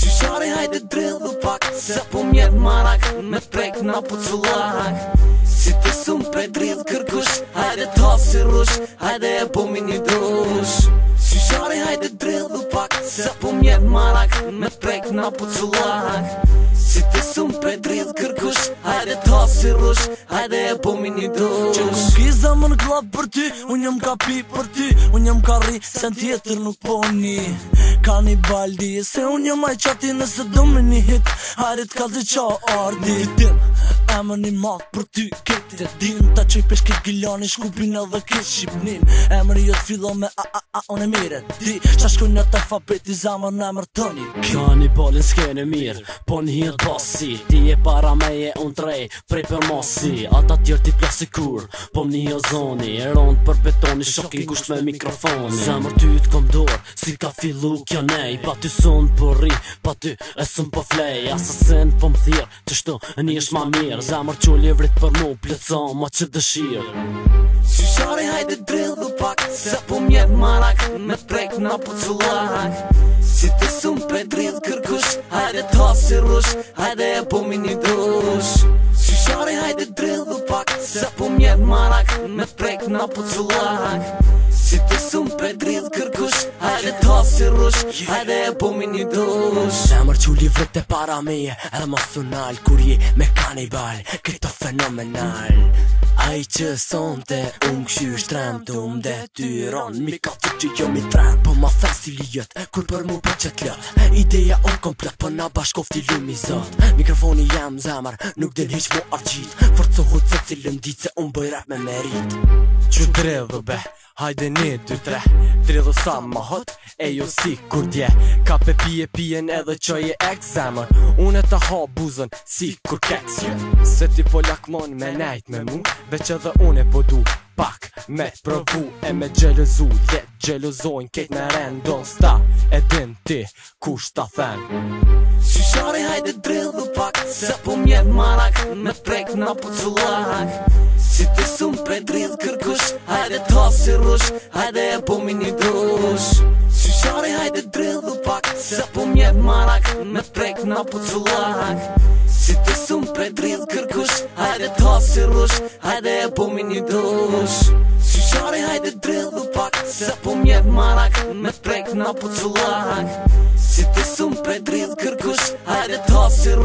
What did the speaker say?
Qyshari hajde drillu pak, se po mjet marak, me prek na pucullak. Si të sum pe drill kërkush, hajde ta si rush, hajde e po mi një dush. Qyshari hajde drillu pak, se po mjet marak, me prek na pucullak. Si të sum pe drill kërkush, hajde ta si rush, hajde e po mi një dush. Që kum giza më në klap për ty, unë jam ka pi për ty, unë jam ka ri, sen tjetër nuk po një. Ka një baldi, se unë jam aj qati nëse do me një hit, hajde t'ka të qa ardi. Vitim, emër një mak për ty, këtë e din, ta qoj pesh këtë gjilani, shkupin edhe këtë shqipnin. Emër jo t'fillo me unë e mire, di, qa shkoj në të alfabeti zamër në emër të një. Ka një balin s'kene mirë, po një hirë basi, ti e para meje unë trej, prej për mosi. Ata tjerë ti plasi kur, po më një zoni, e rond për betoni, shokin kusht me mikrofoni. Zemër ty t'kom dorë, si ka fillu kjo nej, pa ty sun po ri, pa ty e sun po flej. Asasin po më thirë, që shtu një është ma mirë, zemër qulli vrit për mu, plëcon ma që dëshirë. Qyshari hajde drillu pak, se po mjet marak, me prek na pucullak. Si të sum pe drill kërkush, hajde ta si rush, hajde e po mi një dush. Qyshari hajde drillu pak, se po mjet marak, me prek na pucullak. Si të sum pe drill kërkush, hajde ta si rush, hajde e po mi një dush. Zemër qulli vrit e para meje, emocional, kur je me kanibal, këto fenomenal. Ai që sonte, këshy shtremt, detyron, mi ka të që jo mi trem. Po ma thas si lijet, kur për mu për qët lët, ideja komplet, po na bashkofti lumi zot. Mikrofoni jam zemër, nuk din hiq mu arqit, forcohut se cilën dit se bëj rap me merit. Që dredhu be, hajde 1, 2, 3, dredhu sa ma hot, e jo si kur dje. Ka pe pijen edhe qoj e ek zemër, unë e ta ha buzën si kur keks. Se ti po lakmon me nejt me mu, veç edhe unë e po du pak me provu e me gjelëzu. Jet gjelëzojnë kejt me ren, don't stop, e din ti kush ta fen. Qyshari hajde drillu pak, se po mjet marak, me prek na pucullak. Si të sum pe drill kërkush, hajde ta si rush, hajde e po mi një dush. Qyshari hajde drillu pak, se po mjet marak, me prek na pucullak. Si të sum pe drill kërkush, hajde ta si rush, hajde e po mi një dush. Qyshari hajde drillu pak, se po mjet marak, me prek na pucullak. Si të sum pe drill kërkush, hajde ta si rush.